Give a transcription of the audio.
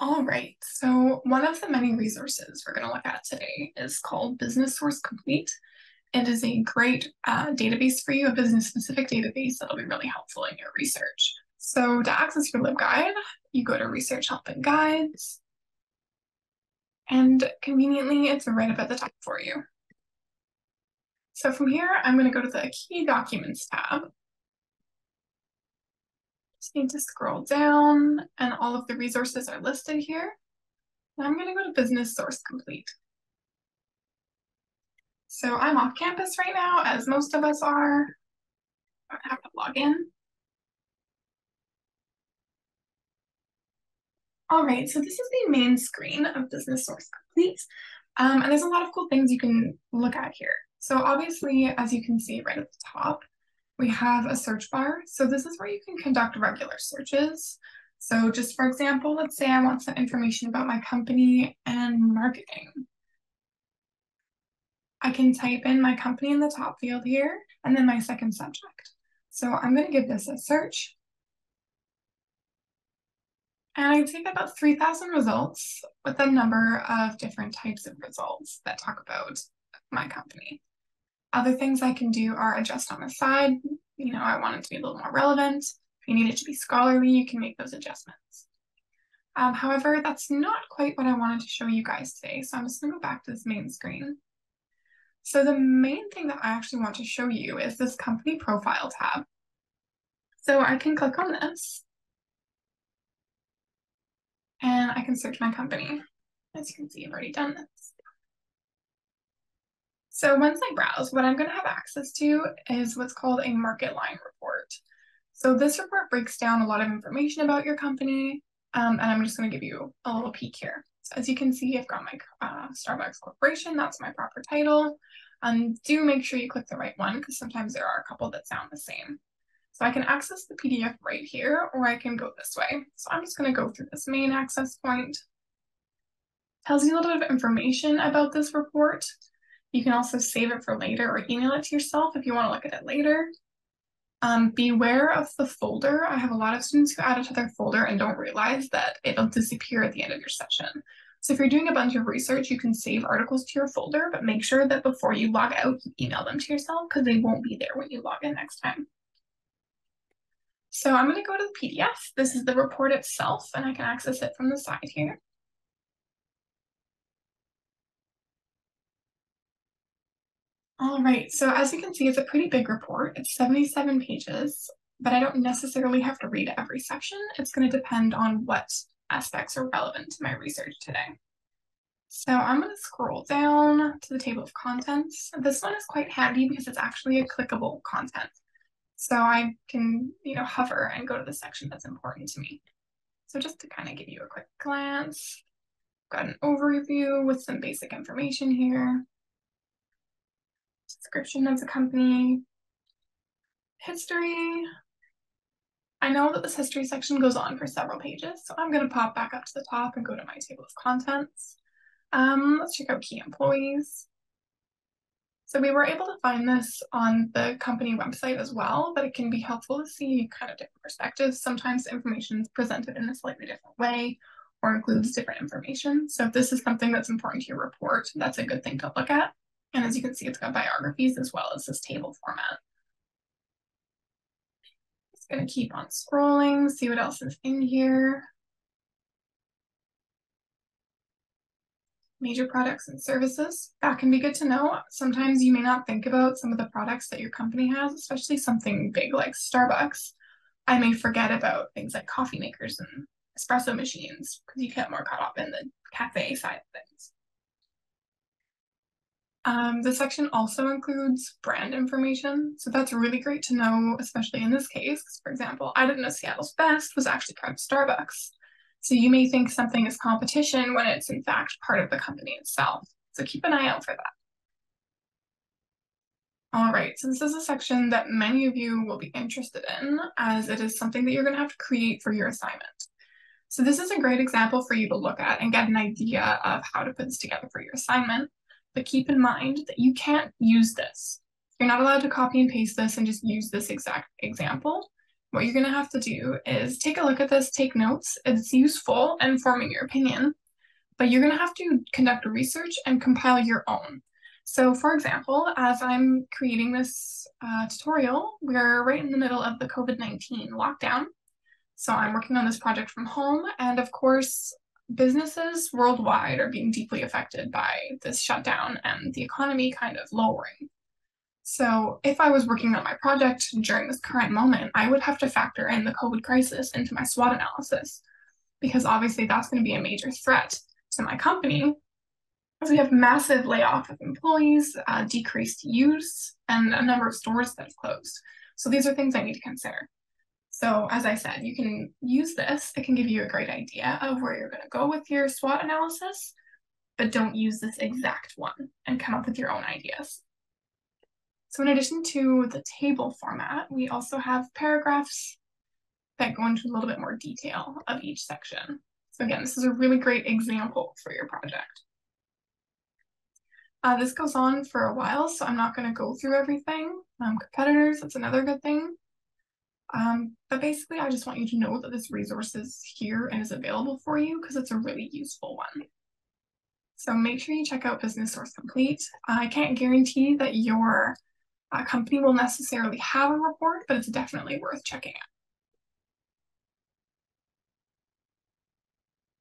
All right, so one of the many resources we're going to look at today is called Business Source Complete. It is a great database for you, a business-specific database that'll be really helpful in your research. So to access your Libguide, you go to Research Help and Guides, and conveniently, it's right up at the top for you. So from here, I'm going to go to the Key Documents tab. Just need to scroll down, and all of the resources are listed here. And I'm going to go to Business Source Complete. So I'm off campus right now, as most of us are. I have to log in. All right, so this is the main screen of Business Source Complete. And there's a lot of cool things you can look at here. So obviously, as you can see right at the top, we have a search bar. So this is where you can conduct regular searches. So just for example, let's say I want some information about my company and marketing. I can type in my company in the top field here, and then my second subject. So I'm going to give this a search. And I take about 3,000 results with a number of different types of results that talk about my company. Other things I can do are adjust on the side. I want it to be a little more relevant. If you need it to be scholarly, you can make those adjustments. However, that's not quite what I wanted to show you guys today. So I'm just going to go back to this main screen. So the main thing that I actually want to show you is this company profile tab. So I can click on this and I can search my company. As you can see, I've already done this. So once I browse, what I'm going to have access to is what's called a market line report. So this report breaks down a lot of information about your company, and I'm just going to give you a little peek here. So as you can see, I've got my Starbucks Corporation. That's my proper title. Do make sure you click the right one because sometimes there are a couple that sound the same. So I can access the PDF right here, or I can go this way. So I'm just going to go through this main access point. Tells you a little bit of information about this report. You can also save it for later or email it to yourself if you want to look at it later. Beware of the folder. I have a lot of students who add it to their folder and don't realize that it'll disappear at the end of your session. So if you're doing a bunch of research, you can save articles to your folder, but make sure that before you log out, you email them to yourself because they won't be there when you log in next time. So I'm going to go to the PDF. This is the report itself, and I can access it from the side here. All right, so as you can see, it's a pretty big report. It's 77 pages, but I don't necessarily have to read every section. It's going to depend on what aspects are relevant to my research today. So I'm going to scroll down to the table of contents. This one is quite handy because it's actually a clickable content. So I can, hover and go to the section that's important to me. So just to kind of give you a quick glance, got an overview with some basic information here. Description of the company, history. I know that this history section goes on for several pages, so I'm going to pop back up to the top and go to my table of contents. Let's check out key employees. So we were able to find this on the company website as well, but it can be helpful to see kind of different perspectives. Sometimes information is presented in a slightly different way or includes different information. So if this is something that's important to your report, that's a good thing to look at. And as you can see, it's got biographies as well as this table format. Just going to keep on scrolling, see what else is in here. Major products and services. That can be good to know. Sometimes you may not think about some of the products that your company has, especially something big like Starbucks. I may forget about things like coffee makers and espresso machines because you get more caught up in the cafe side of things. The section also includes brand information, so that's really great to know, especially in this case. For example, I didn't know Seattle's Best was actually part of Starbucks. So you may think something is competition when it's in fact part of the company itself. So keep an eye out for that. All right, so this is a section that many of you will be interested in as it is something that you're going to have to create for your assignment. So this is a great example for you to look at and get an idea of how to put this together for your assignment. But keep in mind that you can't use this. You're not allowed to copy and paste this and just use this exact example. what you're going to have to do is take a look at this, take notes. It's useful in forming your opinion, but you're going to have to conduct research and compile your own. So for example, as I'm creating this tutorial, we're right in the middle of the COVID-19 lockdown. So I'm working on this project from home, and of course, businesses worldwide are being deeply affected by this shutdown and the economy kind of lowering. So if I was working on my project during this current moment, I would have to factor in the COVID crisis into my SWOT analysis, because obviously that's going to be a major threat to my company, as we have massive layoff of employees, decreased use, and a number of stores that have closed. So these are things I need to consider. So as I said, you can use this. It can give you a great idea of where you're going to go with your SWOT analysis, but don't use this exact one and come up with your own ideas. So in addition to the table format, we also have paragraphs that go into a little bit more detail of each section. So again, this is a really great example for your project. This goes on for a while, so I'm not going to go through everything. Competitors, that's another good thing. But basically, I just want you to know that this resource is here and is available for you because it's a really useful one. So make sure you check out Business Source Complete. I can't guarantee that your company will necessarily have a report, but it's definitely worth checking out.